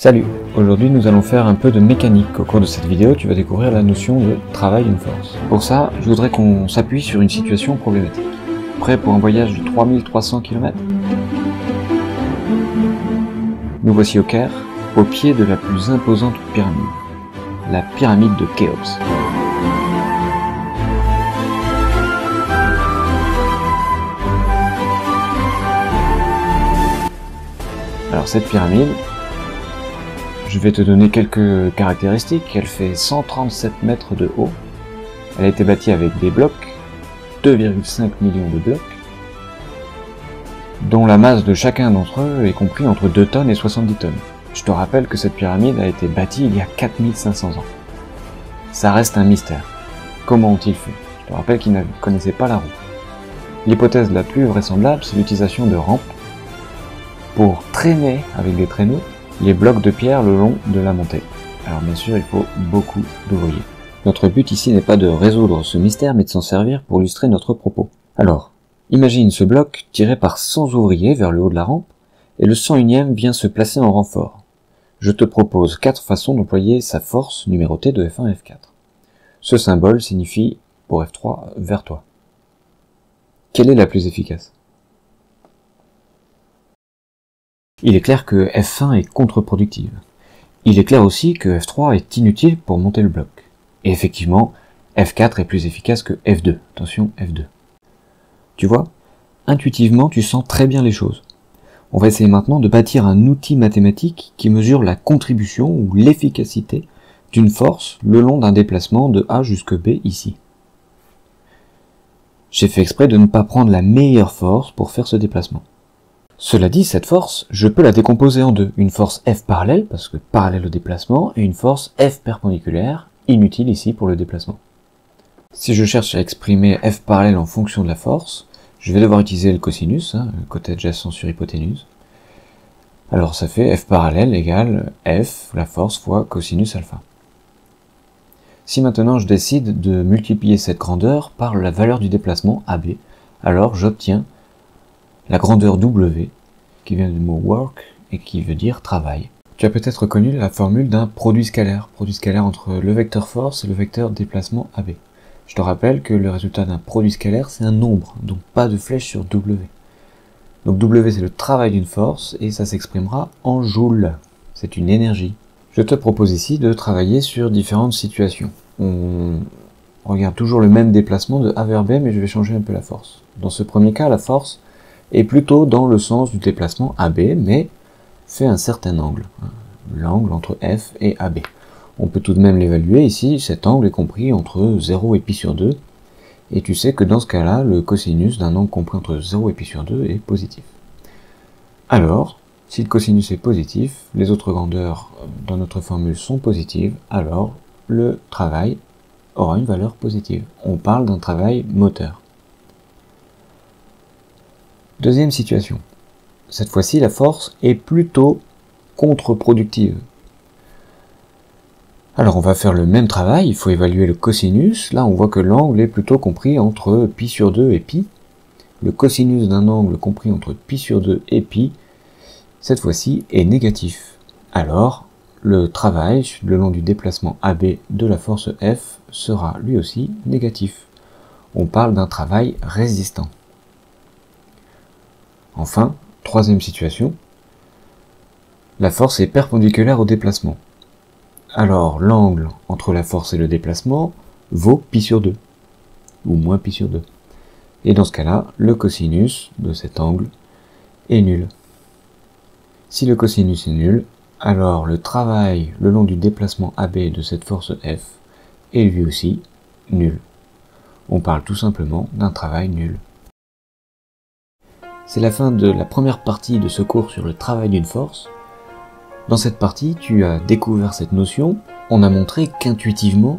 Salut! Aujourd'hui nous allons faire un peu de mécanique. Au cours de cette vidéo, tu vas découvrir la notion de travail d'une force. Pour ça, je voudrais qu'on s'appuie sur une situation problématique. Prêt pour un voyage de 3300 km? Nous voici au Caire, au pied de la plus imposante pyramide, la pyramide de Khéops. Alors cette pyramide, je vais te donner quelques caractéristiques. Elle fait 137 mètres de haut. Elle a été bâtie avec des blocs, 2,5 millions de blocs, dont la masse de chacun d'entre eux est compris entre 2 tonnes et 70 tonnes. Je te rappelle que cette pyramide a été bâtie il y a 4500 ans. Ça reste un mystère. Comment ont-ils fait? Je te rappelle qu'ils ne connaissaient pas la roue. L'hypothèse la plus vraisemblable, c'est l'utilisation de rampes pour traîner avec des traîneaux les blocs de pierre le long de la montée. Alors bien sûr, il faut beaucoup d'ouvriers. Notre but ici n'est pas de résoudre ce mystère, mais de s'en servir pour illustrer notre propos. Alors, imagine ce bloc tiré par 100 ouvriers vers le haut de la rampe, et le 101e vient se placer en renfort. Je te propose 4 façons d'employer sa force numérotée de F1 et F4. Ce symbole signifie, pour F3, vers toi. Quelle est la plus efficace? Il est clair que F1 est contre-productive. Il est clair aussi que F3 est inutile pour monter le bloc. Et effectivement, F4 est plus efficace que F2. Attention, F2. Tu vois, intuitivement, tu sens très bien les choses. On va essayer maintenant de bâtir un outil mathématique qui mesure la contribution ou l'efficacité d'une force le long d'un déplacement de A jusque B ici. J'ai fait exprès de ne pas prendre la meilleure force pour faire ce déplacement. Cela dit, cette force, je peux la décomposer en deux. Une force F parallèle, parce que parallèle au déplacement, et une force F perpendiculaire, inutile ici pour le déplacement. Si je cherche à exprimer F parallèle en fonction de la force, je vais devoir utiliser le cosinus, le côté adjacent sur hypoténuse. Alors ça fait F parallèle égale F, la force, fois cosinus alpha. Si maintenant je décide de multiplier cette grandeur par la valeur du déplacement AB, alors j'obtiens la grandeur W, qui vient du mot work, et qui veut dire travail. Tu as peut-être reconnu la formule d'un produit scalaire entre le vecteur force et le vecteur déplacement AB. Je te rappelle que le résultat d'un produit scalaire, c'est un nombre, donc pas de flèche sur W. Donc W, c'est le travail d'une force, et ça s'exprimera en joules. C'est une énergie. Je te propose ici de travailler sur différentes situations. On regarde toujours le même déplacement de A vers B, mais je vais changer un peu la force. Dans ce premier cas, la force est plutôt dans le sens du déplacement AB, mais fait un certain angle, l'angle entre F et AB. On peut tout de même l'évaluer ici, cet angle est compris entre 0 et pi sur 2, et tu sais que dans ce cas-là, le cosinus d'un angle compris entre 0 et pi sur 2 est positif. Alors, si le cosinus est positif, les autres grandeurs dans notre formule sont positives, alors le travail aura une valeur positive. On parle d'un travail moteur. Deuxième situation. Cette fois-ci, la force est plutôt contre-productive. Alors on va faire le même travail, il faut évaluer le cosinus. Là on voit que l'angle est plutôt compris entre pi sur 2 et pi. Le cosinus d'un angle compris entre pi sur 2 et pi, cette fois-ci, est négatif. Alors le travail le long du déplacement AB de la force F sera lui aussi négatif. On parle d'un travail résistant. Enfin, troisième situation, la force est perpendiculaire au déplacement. Alors l'angle entre la force et le déplacement vaut pi sur 2, ou moins pi sur 2. Et dans ce cas-là, le cosinus de cet angle est nul. Si le cosinus est nul, alors le travail le long du déplacement AB de cette force F est lui aussi nul. On parle tout simplement d'un travail nul. C'est la fin de la première partie de ce cours sur le travail d'une force. Dans cette partie, tu as découvert cette notion. On a montré qu'intuitivement,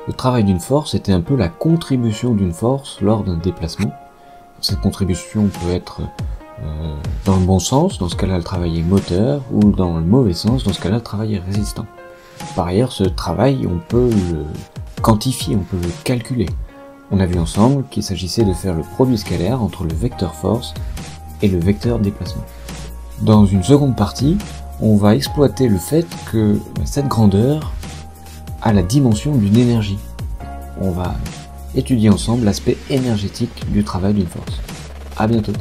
le travail d'une force était un peu la contribution d'une force lors d'un déplacement. Cette contribution peut être dans le bon sens, dans ce cas-là le travail est moteur, ou dans le mauvais sens, dans ce cas-là le travail est résistant. Par ailleurs, ce travail, on peut le quantifier, on peut le calculer. On a vu ensemble qu'il s'agissait de faire le produit scalaire entre le vecteur force et le vecteur déplacement. Dans une seconde partie, on va exploiter le fait que cette grandeur a la dimension d'une énergie. On va étudier ensemble l'aspect énergétique du travail d'une force. À bientôt.